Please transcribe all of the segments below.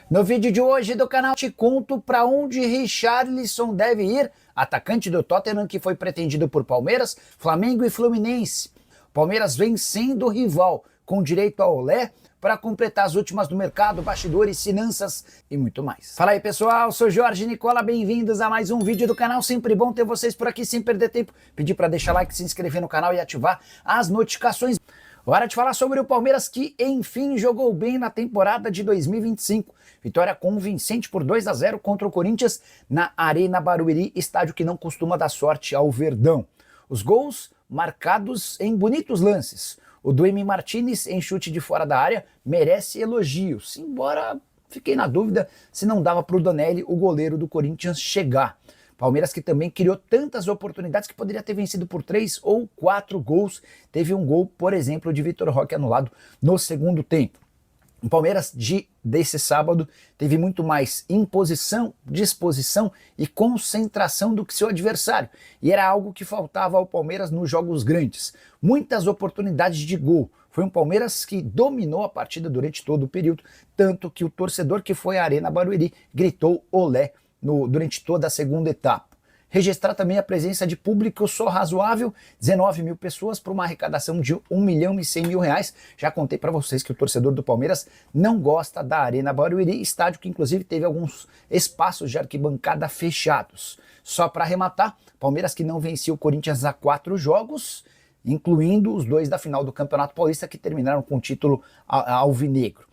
No vídeo de hoje do canal te conto para onde Richarlison deve ir, atacante do Tottenham que foi pretendido por Palmeiras, Flamengo e Fluminense. Palmeiras vem sendo rival, com direito a olé, para completar as últimas do mercado, bastidores, finanças e muito mais. Fala aí pessoal, sou Jorge Nicola, bem-vindos a mais um vídeo do canal, sempre bom ter vocês por aqui sem perder tempo. Pedir para deixar like, se inscrever no canal e ativar as notificações. Hora de falar sobre o Palmeiras que, enfim, jogou bem na temporada de 2025. Vitória convincente por 2-0 contra o Corinthians na Arena Barueri, estádio que não costuma dar sorte ao Verdão. Os gols marcados em bonitos lances. O do Emi Martinez em chute de fora da área merece elogios, embora fiquei na dúvida se não dava para o Donelli, o goleiro do Corinthians, chegar. Palmeiras que também criou tantas oportunidades que poderia ter vencido por 3 ou 4 gols. Teve um gol, por exemplo, de Vitor Roque anulado no segundo tempo. O Palmeiras desse sábado teve muito mais imposição, disposição e concentração do que seu adversário. E era algo que faltava ao Palmeiras nos jogos grandes. Muitas oportunidades de gol. Foi um Palmeiras que dominou a partida durante todo o período, tanto que o torcedor que foi à Arena Barueri gritou olé durante toda a segunda etapa. Registrar também a presença de público só razoável, 19 mil pessoas para uma arrecadação de R$1.100.000. Já contei para vocês que o torcedor do Palmeiras não gosta da Arena Barueri, estádio que inclusive teve alguns espaços de arquibancada fechados. Só para arrematar, Palmeiras que não vencia o Corinthians há 4 jogos, incluindo os 2 da final do Campeonato Paulista que terminaram com o título alvinegro.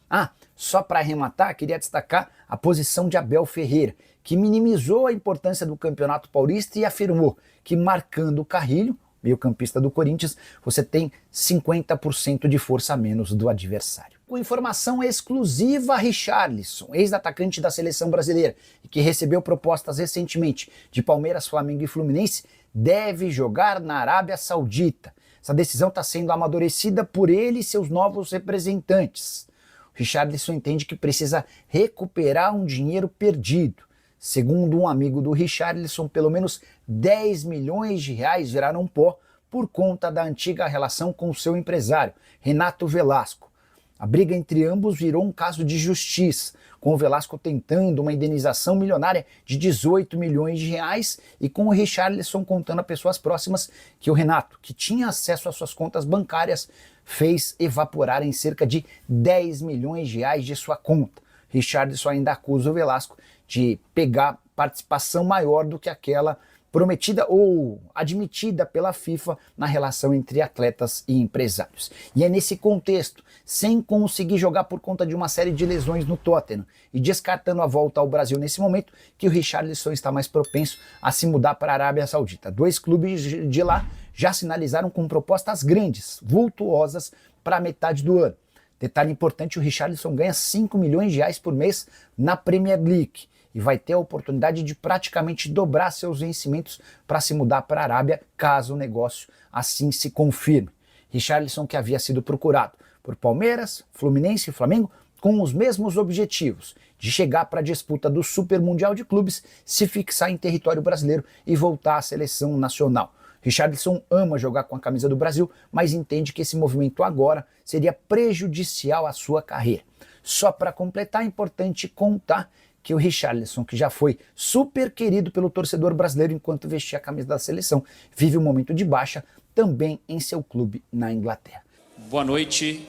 Só para arrematar, queria destacar a posição de Abel Ferreira, que minimizou a importância do Campeonato Paulista e afirmou que marcando o Carrilho, meio-campista do Corinthians, você tem 50% de força a menos do adversário. Com informação exclusiva, Richarlison, ex-atacante da seleção brasileira e que recebeu propostas recentemente de Palmeiras, Flamengo e Fluminense, deve jogar na Arábia Saudita. Essa decisão está sendo amadurecida por ele e seus novos representantes. Richarlison entende que precisa recuperar um dinheiro perdido. Segundo um amigo do Richarlison, pelo menos 10 milhões de reais viraram pó por conta da antiga relação com o seu empresário, Renato Velasco. A briga entre ambos virou um caso de justiça, com o Velasco tentando uma indenização milionária de 18 milhões de reais e com o Richarlison contando a pessoas próximas que o Renato, que tinha acesso às suas contas bancárias, fez evaporar em cerca de 10 milhões de reais de sua conta. Richarlison ainda acusa o Velasco de pegar participação maior do que aquela prometida ou admitida pela FIFA na relação entre atletas e empresários. E é nesse contexto, sem conseguir jogar por conta de uma série de lesões no Tottenham e descartando a volta ao Brasil nesse momento, que o Richarlison está mais propenso a se mudar para a Arábia Saudita. 2 clubes de lá já sinalizaram com propostas grandes, vultuosas, para a metade do ano. Detalhe importante, o Richarlison ganha 5 milhões de reais por mês na Premier League e vai ter a oportunidade de praticamente dobrar seus vencimentos para se mudar para a Arábia, caso o negócio assim se confirme. Richarlison que havia sido procurado por Palmeiras, Fluminense e Flamengo com os mesmos objetivos, de chegar para a disputa do Super Mundial de Clubes, se fixar em território brasileiro e voltar à seleção nacional. Richarlison ama jogar com a camisa do Brasil, mas entende que esse movimento agora seria prejudicial à sua carreira. Só para completar, é importante contar que o Richarlison, que já foi super querido pelo torcedor brasileiro enquanto vestia a camisa da seleção, vive um momento de baixa também em seu clube na Inglaterra. Boa noite.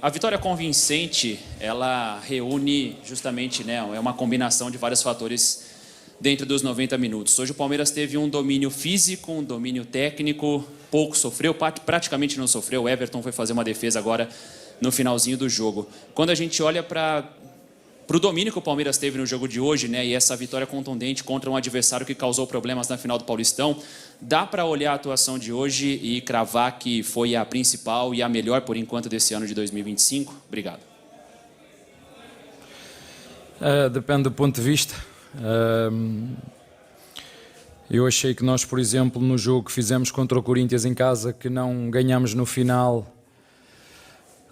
A vitória convincente, ela reúne justamente, é uma combinação de vários fatores dentro dos 90 minutos. Hoje o Palmeiras teve um domínio físico, um domínio técnico, pouco sofreu, praticamente não sofreu. O Everton foi fazer uma defesa agora no finalzinho do jogo. Quando a gente olha para o domínio que o Palmeiras teve no jogo de hoje, e essa vitória contundente contra um adversário que causou problemas na final do Paulistão, dá para olhar a atuação de hoje e cravar que foi a principal e a melhor por enquanto desse ano de 2025? Obrigado. Depende do ponto de vista. Eu achei que nós, por exemplo, no jogo que fizemos contra o Corinthians em casa, que não ganhamos no final,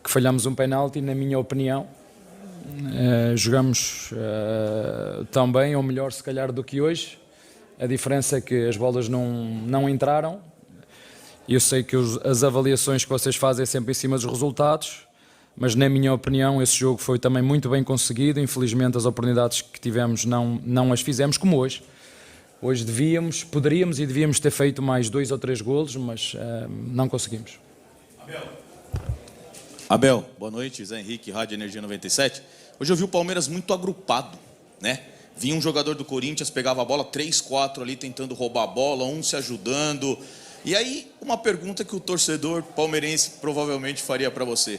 que falhamos um penalti, na minha opinião. Jogamos tão bem, ou melhor se calhar do que hoje. A diferença é que as bolas não entraram. Eu sei que as avaliações que vocês fazem é sempre em cima dos resultados, mas na minha opinião esse jogo foi também muito bem conseguido. Infelizmente as oportunidades que tivemos não as fizemos como hoje. Hoje poderíamos e devíamos ter feito mais 2 ou 3 golos, mas não conseguimos. Abel, boa noite, Zé Henrique, Rádio Energia 97. Hoje eu vi o Palmeiras muito agrupado, né? Vinha um jogador do Corinthians, pegava a bola, 3, 4 ali tentando roubar a bola, um se ajudando. E aí, uma pergunta que o torcedor palmeirense provavelmente faria para você.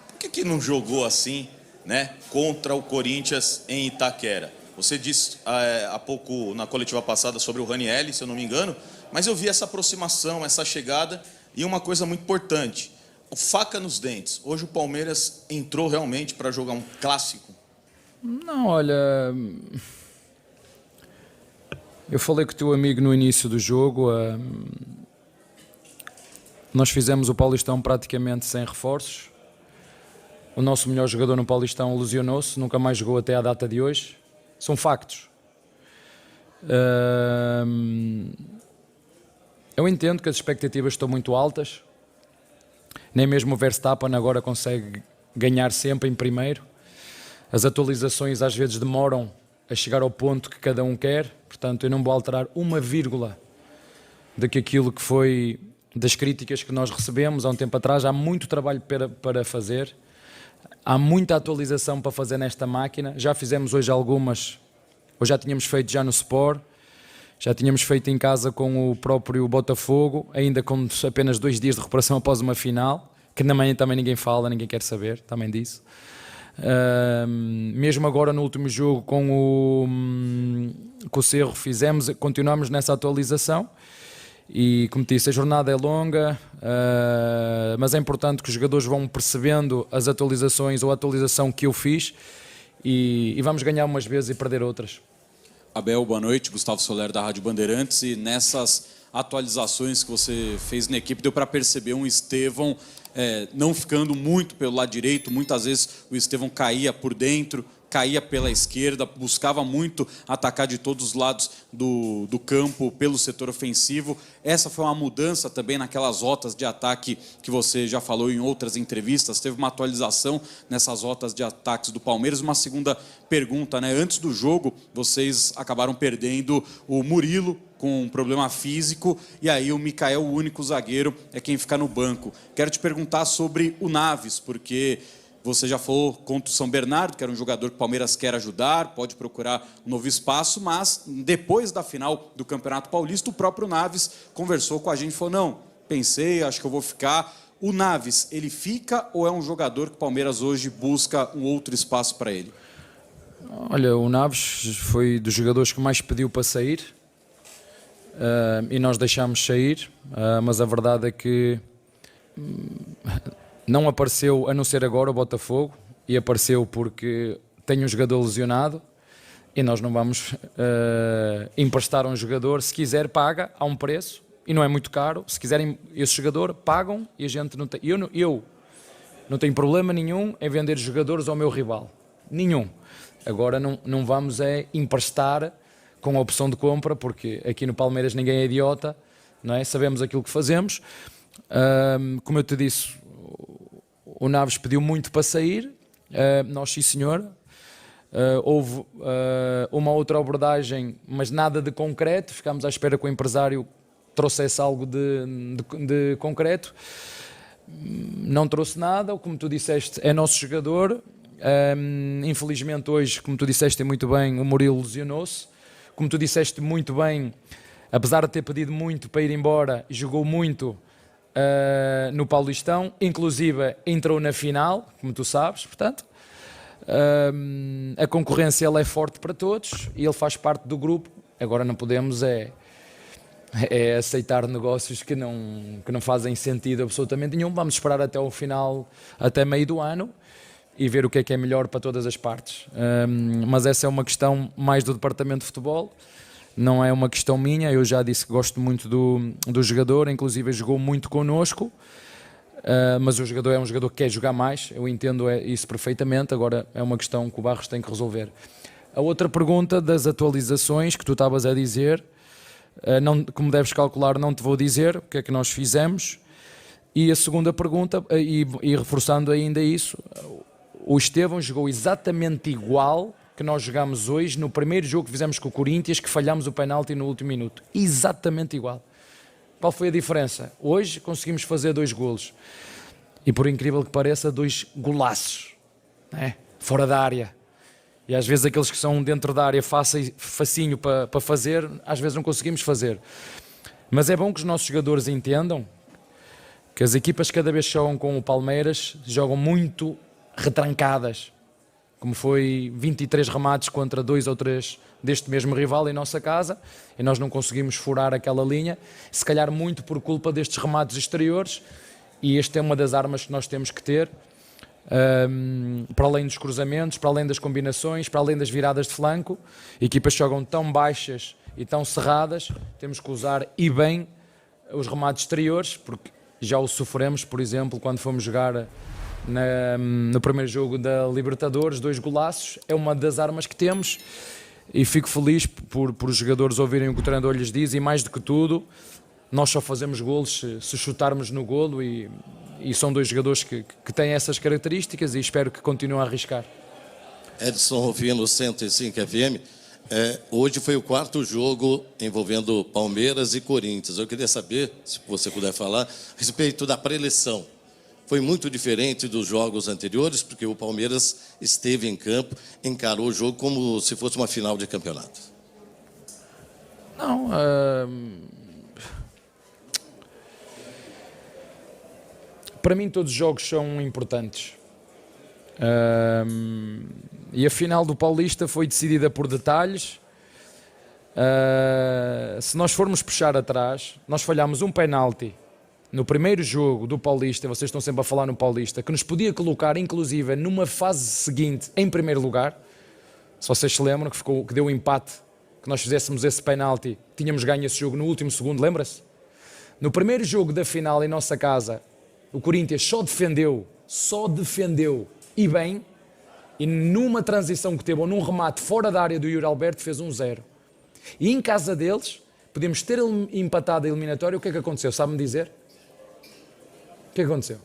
Por que não jogou assim, né, contra o Corinthians em Itaquera? Você disse há pouco na coletiva passada sobre o Ranieri, se eu não me engano, mas eu vi essa aproximação, essa chegada e uma coisa muito importante, faca nos dentes. Hoje o Palmeiras entrou realmente para jogar um clássico? Não, olha, eu falei com o teu amigo no início do jogo, nós fizemos o Paulistão praticamente sem reforços. O nosso melhor jogador no Paulistão lesionou-se, nunca mais jogou até à data de hoje. São factos. Eu entendo que as expectativas estão muito altas. Nem mesmo o Verstappen agora consegue ganhar sempre em primeiro. As atualizações às vezes demoram a chegar ao ponto que cada um quer. Portanto, eu não vou alterar uma vírgula daquilo que foi das críticas que nós recebemos há um tempo atrás. Há muito trabalho para fazer. Há muita atualização para fazer nesta máquina. Já fizemos hoje algumas, ou já tínhamos feito já no Sport, já tínhamos feito em casa com o próprio Botafogo, ainda com apenas 2 dias de recuperação após uma final, que na manhã também ninguém fala, ninguém quer saber, também disso. Mesmo agora no último jogo com o Cerro continuamos nessa atualização. E como disse, a jornada é longa, mas é importante que os jogadores vão percebendo as atualizações ou a atualização que eu fiz e vamos ganhar umas vezes e perder outras. Abel, boa noite. Gustavo Soler da Rádio Bandeirantes. E nessas atualizações que você fez na equipe, deu para perceber um Estevão não ficando muito pelo lado direito. Muitas vezes o Estevão caía por dentro, caía pela esquerda, buscava muito atacar de todos os lados do campo pelo setor ofensivo. Essa foi uma mudança também naquelas rotas de ataque que você já falou em outras entrevistas. Teve uma atualização nessas rotas de ataques do Palmeiras. Uma segunda pergunta, né? Antes do jogo, vocês acabaram perdendo o Murilo com um problema físico, e aí o Michael, o único zagueiro, é quem fica no banco. Quero te perguntar sobre o Naves, porque você já falou contra o São Bernardo, que era um jogador que o Palmeiras quer ajudar, pode procurar um novo espaço, mas depois da final do Campeonato Paulista, o próprio Naves conversou com a gente e falou, não, pensei, acho que eu vou ficar. O Naves, ele fica ou é um jogador que o Palmeiras hoje busca um outro espaço para ele? Olha, o Naves foi dos jogadores que mais pediu para sair e nós deixámos sair, mas a verdade é que não apareceu, a não ser agora, o Botafogo, e apareceu porque tem um jogador lesionado e nós não vamos emprestar um jogador. Se quiser, paga, há um preço e não é muito caro. Se quiserem esse jogador, pagam e a gente não tem. Eu não tenho problema nenhum em vender jogadores ao meu rival. Nenhum. Agora não vamos emprestar com a opção de compra, porque aqui no Palmeiras ninguém é idiota, não é? Sabemos aquilo que fazemos. Como eu te disse, o Naves pediu muito para sair, nós sim senhor, houve uma outra abordagem, mas nada de concreto, ficámos à espera que o empresário trouxesse algo de concreto, não trouxe nada, como tu disseste, é nosso jogador, infelizmente hoje, como tu disseste muito bem, o Murilo lesionou-se, como tu disseste muito bem, apesar de ter pedido muito para ir embora, jogou muito no Paulistão, inclusive entrou na final, como tu sabes, portanto, a concorrência ela é forte para todos e ele faz parte do grupo. Agora não podemos aceitar negócios que não fazem sentido absolutamente nenhum. Vamos esperar até o final, até meio do ano, e ver o que é melhor para todas as partes. Mas essa é uma questão mais do departamento de futebol, não é uma questão minha. Eu já disse que gosto muito do jogador, inclusive jogou muito connosco, mas o jogador é um jogador que quer jogar mais, eu entendo isso perfeitamente. Agora é uma questão que o Barros tem que resolver. A outra pergunta das atualizações que tu estavas a dizer, como deves calcular, não te vou dizer o que é que nós fizemos. E a segunda pergunta, e reforçando ainda isso, o Estevão jogou exatamente igual que nós jogámos hoje no primeiro jogo que fizemos com o Corinthians, que falhámos o penalti no último minuto. Exatamente igual. Qual foi a diferença? Hoje conseguimos fazer 2 golos. E por incrível que pareça, 2 golaços, né? Fora da área. E às vezes aqueles que são dentro da área facinho para fazer, às vezes não conseguimos fazer. Mas é bom que os nossos jogadores entendam que as equipas cada vez que jogam com o Palmeiras jogam muito retrancadas, como foi 23 remates contra 2 ou 3 deste mesmo rival em nossa casa, e nós não conseguimos furar aquela linha, se calhar muito por culpa destes remates exteriores, e esta é uma das armas que nós temos que ter, para além dos cruzamentos, para além das combinações, para além das viradas de flanco. Equipas que jogam tão baixas e tão cerradas, temos que usar e bem os remates exteriores, porque já o sofremos, por exemplo, quando fomos jogar no primeiro jogo da Libertadores, 2 golaços. É uma das armas que temos, e fico feliz por os jogadores ouvirem o que o treinador lhes diz, e mais do que tudo, nós só fazemos golos se chutarmos no golo, e são 2 jogadores que têm essas características, e espero que continuem a arriscar. Edson Rufino, 105 FM. Hoje foi o 4º jogo envolvendo Palmeiras e Corinthians. Eu queria saber, se você puder falar, a respeito da preleção. Foi muito diferente dos jogos anteriores, porque o Palmeiras esteve em campo, encarou o jogo como se fosse uma final de campeonato. Não, para mim todos os jogos são importantes. E a final do Paulista foi decidida por detalhes. Se nós formos puxar atrás, nós falhámos um penalti no primeiro jogo do Paulista, vocês estão sempre a falar no Paulista, que nos podia colocar, inclusive, numa fase seguinte, em primeiro lugar. Se vocês se lembram, que deu um empate, que nós fizéssemos esse penalti, tínhamos ganho esse jogo no último segundo, lembra-se? No primeiro jogo da final em nossa casa, o Corinthians só defendeu, e bem, e numa transição que teve, ou num remate fora da área do Yuri Alberto, fez 1-0. E em casa deles, podemos ter empatado a eliminatória. O que é que aconteceu? Sabe-me dizer? O que é que aconteceu?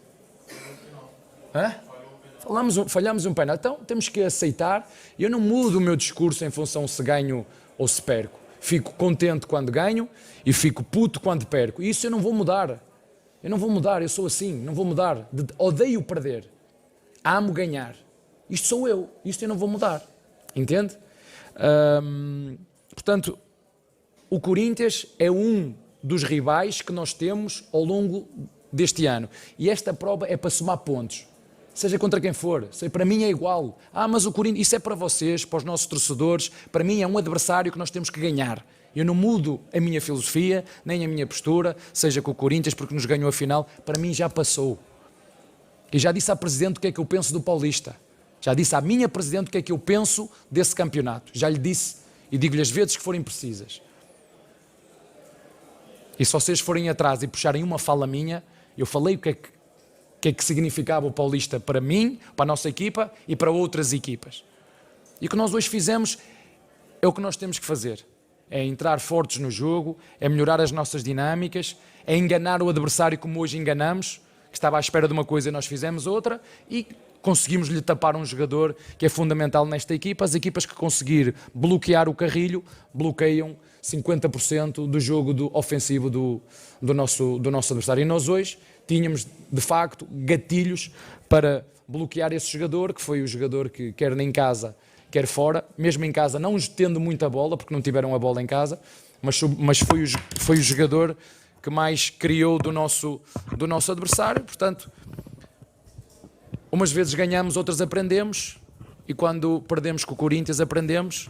Falhámos um penalti. Então, temos que aceitar. Eu não mudo o meu discurso em função se ganho ou se perco. Fico contente quando ganho e fico puto quando perco. E isso eu não vou mudar. Eu sou assim, não vou mudar. Odeio perder. Amo ganhar. Isto sou eu. Isto eu não vou mudar. Entende? Portanto, o Corinthians é um dos rivais que nós temos ao longo deste ano. E esta prova é para somar pontos. Seja contra quem for. Para mim é igual. Mas o Corinthians, isso é para vocês, para os nossos torcedores. Para mim é um adversário que nós temos que ganhar. Eu não mudo a minha filosofia, nem a minha postura, seja com o Corinthians, porque nos ganhou a final. Para mim já passou. E já disse à Presidente o que é que eu penso do Paulista. Já disse à minha Presidente o que é que eu penso desse campeonato. Já lhe disse e digo-lhe as vezes que forem precisas. E se vocês forem atrás e puxarem uma fala minha, eu falei o que é que significava o Paulista para mim, para a nossa equipa e para outras equipas. E o que nós hoje fizemos é o que nós temos que fazer. É entrar fortes no jogo, é melhorar as nossas dinâmicas, é enganar o adversário como hoje enganamos, que estava à espera de uma coisa e nós fizemos outra, e conseguimos-lhe tapar um jogador que é fundamental nesta equipa. As equipas que conseguir bloquear o Carrilho, bloqueiam 50% do jogo ofensivo do nosso adversário. E nós hoje tínhamos, de facto, gatilhos para bloquear esse jogador, que foi o jogador que, quer em casa, quer fora, mesmo em casa, não tendo muita bola, porque não tiveram a bola em casa, mas foi o jogador que mais criou do nosso adversário. Portanto, umas vezes ganhamos, outras aprendemos, e quando perdemos com o Corinthians aprendemos,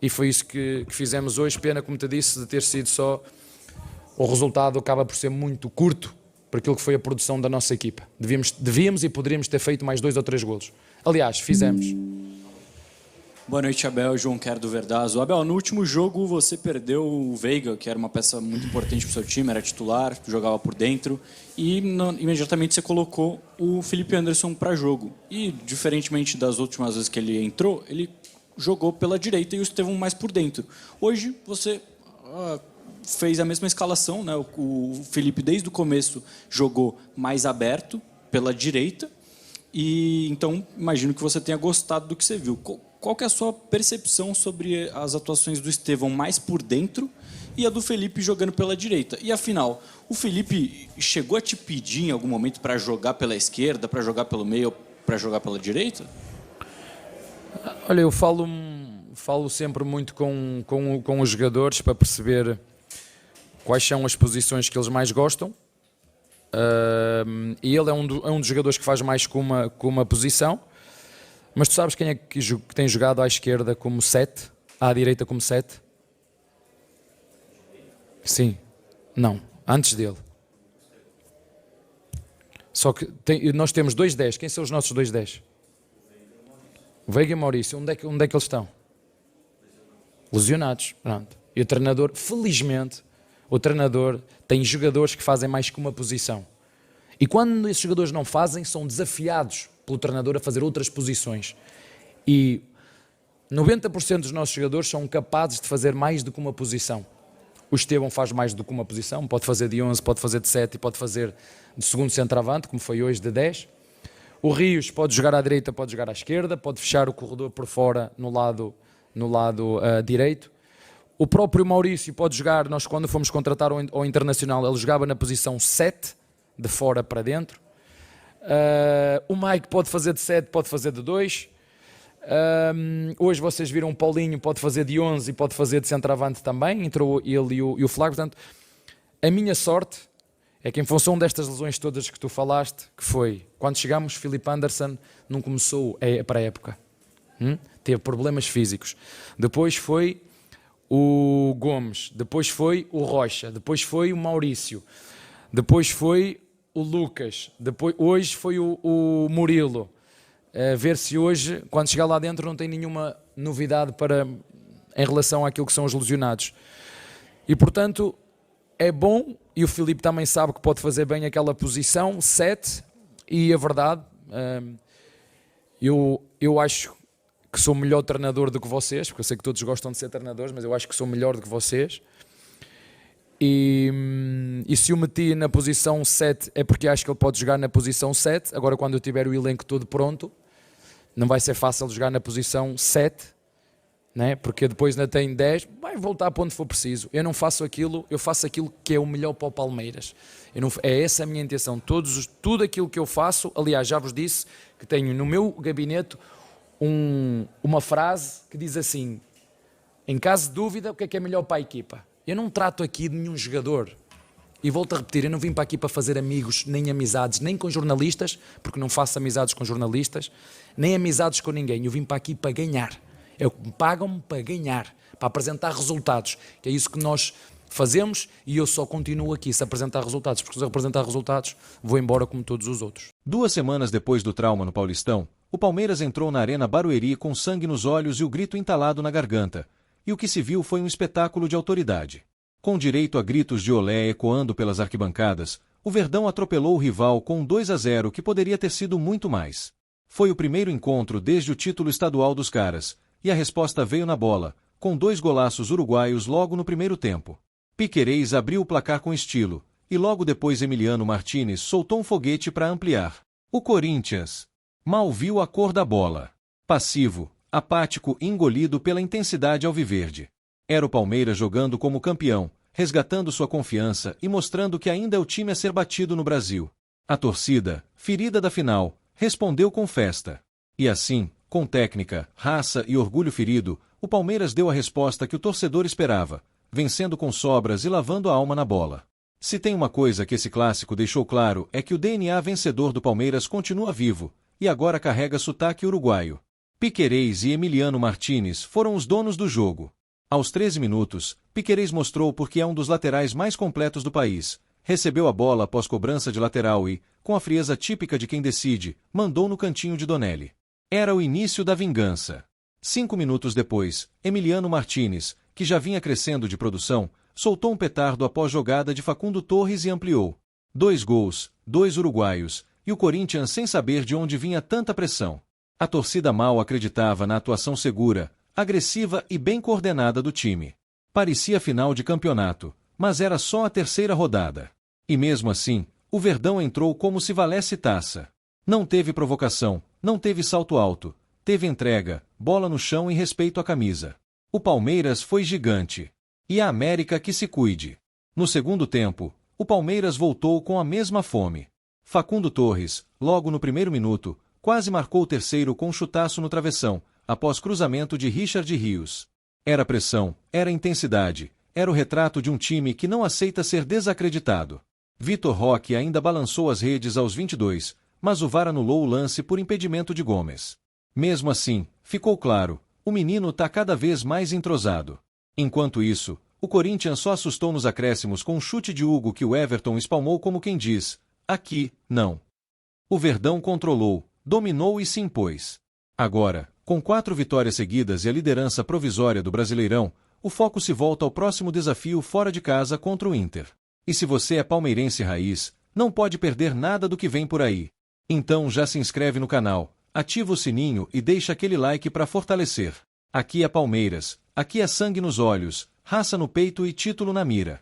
e foi isso que fizemos hoje. Pena, como te disse, de ter sido só, o resultado acaba por ser muito curto por aquilo que foi a produção da nossa equipa. Devíamos e poderíamos ter feito mais 2 ou 3 golos. Aliás, fizemos. Boa noite, Abel. João Quer do Verdazo. Abel, no último jogo você perdeu o Veiga, que era uma peça muito importante para o seu time, era titular, jogava por dentro, e imediatamente você colocou o Felipe Anderson para jogo. E, diferentemente das últimas vezes que ele entrou, ele jogou pela direita e o Estevão mais por dentro. Hoje você fez a mesma escalação, né? O Felipe, desde o começo, jogou mais aberto, pela direita, e então imagino que você tenha gostado do que você viu. Qual que é a sua percepção sobre as atuações do Estevão mais por dentro e a do Felipe jogando pela direita? E afinal, o Felipe chegou a te pedir em algum momento para jogar pela esquerda, para jogar pelo meio, para jogar pela direita? Olha, eu falo sempre muito com os jogadores para perceber quais são as posições que eles mais gostam. E ele é um dos jogadores que faz mais com uma posição. Mas tu sabes quem é que tem jogado à esquerda como 7, à direita como 7? Sim. Não. Antes dele. Só que nós temos 2 10. Quem são os nossos 2 10? Veiga e Maurício. Onde é que eles estão? Lesionados. Pronto. E o treinador, felizmente, o treinador tem jogadores que fazem mais que uma posição. E quando esses jogadores não fazem, são desafiados pelo treinador a fazer outras posições. E 90% dos nossos jogadores são capazes de fazer mais do que uma posição. O Estevão faz mais do que uma posição, pode fazer de 11, pode fazer de 7 e pode fazer de segundo centroavante, como foi hoje, de 10. O Rios pode jogar à direita, pode jogar à esquerda, pode fechar o corredor por fora no lado direito. O próprio Maurício pode jogar, nós quando fomos contratar ao Internacional, ele jogava na posição 7, de fora para dentro. O Mike pode fazer de 7, pode fazer de 2. Hoje vocês viram o Paulinho, pode fazer de 11 e pode fazer de centroavante também. Entrou ele e o Flávio. Portanto, a minha sorte é que em função destas lesões todas que tu falaste, que foi, quando chegámos, Filipe Anderson não começou para a época. Teve problemas físicos. Depois foi o Gomes, depois foi o Rocha, depois foi o Maurício, depois foi o Lucas, hoje foi o Murilo. Ver se hoje, quando chegar lá dentro, não tem nenhuma novidade em relação àquilo que são os lesionados. E, portanto, é bom, e o Filipe também sabe que pode fazer bem aquela posição, 7, e a verdade, eu acho que sou melhor treinador do que vocês, porque eu sei que todos gostam de ser treinadores, mas eu acho que sou melhor do que vocês. E se o meti na posição 7 é porque acho que ele pode jogar na posição 7. Agora, quando eu tiver o elenco todo pronto, não vai ser fácil jogar na posição 7, né? Porque depois ainda tem 10, vai voltar para onde for preciso. Eu não faço aquilo, eu faço aquilo que é o melhor para o Palmeiras. É essa a minha intenção. Tudo aquilo que eu faço, aliás, já vos disse que tenho no meu gabinete uma frase que diz assim: em caso de dúvida, o que é melhor para a equipa? Eu não trato aqui de nenhum jogador. E volto a repetir, eu não vim para aqui para fazer amigos, nem amizades, nem com jornalistas, porque não faço amizades com jornalistas, nem amizades com ninguém. Eu vim para aqui para ganhar. Pagam-me para ganhar, para apresentar resultados. Que é isso que nós fazemos e eu só continuo aqui se apresentar resultados, porque se eu apresentar resultados, vou embora como todos os outros. 2 semanas depois do trauma no Paulistão, o Palmeiras entrou na Arena Barueri com sangue nos olhos e o grito entalado na garganta. E o que se viu foi um espetáculo de autoridade. Com direito a gritos de olé ecoando pelas arquibancadas, o Verdão atropelou o rival com 2-0 que poderia ter sido muito mais. Foi o primeiro encontro desde o título estadual dos caras, e a resposta veio na bola, com 2 golaços uruguaios logo no primeiro tempo. Piquerez abriu o placar com estilo, e logo depois Emiliano Martínez soltou um foguete para ampliar. O Corinthians mal viu a cor da bola. Passivo, apático e engolido pela intensidade alviverde. Era o Palmeiras jogando como campeão, resgatando sua confiança e mostrando que ainda é o time a ser batido no Brasil. A torcida, ferida da final, respondeu com festa. E assim, com técnica, raça e orgulho ferido, o Palmeiras deu a resposta que o torcedor esperava, vencendo com sobras e lavando a alma na bola. Se tem uma coisa que esse clássico deixou claro é que o DNA vencedor do Palmeiras continua vivo, e agora carrega sotaque uruguaio. Piquerez e Emiliano Martínez foram os donos do jogo. Aos 13 minutos, Piquerez mostrou porque é um dos laterais mais completos do país. Recebeu a bola após cobrança de lateral e, com a frieza típica de quem decide, mandou no cantinho de Donelli. Era o início da vingança. 5 minutos depois, Emiliano Martínez, que já vinha crescendo de produção, soltou um petardo após jogada de Facundo Torres e ampliou. 2 gols, 2 uruguaios, e o Corinthians sem saber de onde vinha tanta pressão. A torcida mal acreditava na atuação segura, agressiva e bem coordenada do time. Parecia final de campeonato, mas era só a terceira rodada. E mesmo assim, o Verdão entrou como se valesse taça. Não teve provocação, não teve salto alto, teve entrega, bola no chão e respeito à camisa. O Palmeiras foi gigante. E a América que se cuide. No segundo tempo, o Palmeiras voltou com a mesma fome. Facundo Torres, logo no primeiro minuto, quase marcou o terceiro com um chutaço no travessão, após cruzamento de Richard Rios. Era pressão, era intensidade, era o retrato de um time que não aceita ser desacreditado. Vitor Roque ainda balançou as redes aos 22, mas o VAR anulou o lance por impedimento de Gomes. Mesmo assim, ficou claro, o menino está cada vez mais entrosado. Enquanto isso, o Corinthians só assustou nos acréscimos com um chute de Hugo que o Everton espalmou como quem diz, aqui, não. O Verdão controlou, dominou e se impôs. Agora, com 4 vitórias seguidas e a liderança provisória do Brasileirão, o foco se volta ao próximo desafio fora de casa contra o Inter. E se você é palmeirense raiz, não pode perder nada do que vem por aí. Então já se inscreve no canal, ativa o sininho e deixa aquele like para fortalecer. Aqui é Palmeiras, aqui é sangue nos olhos, raça no peito e título na mira.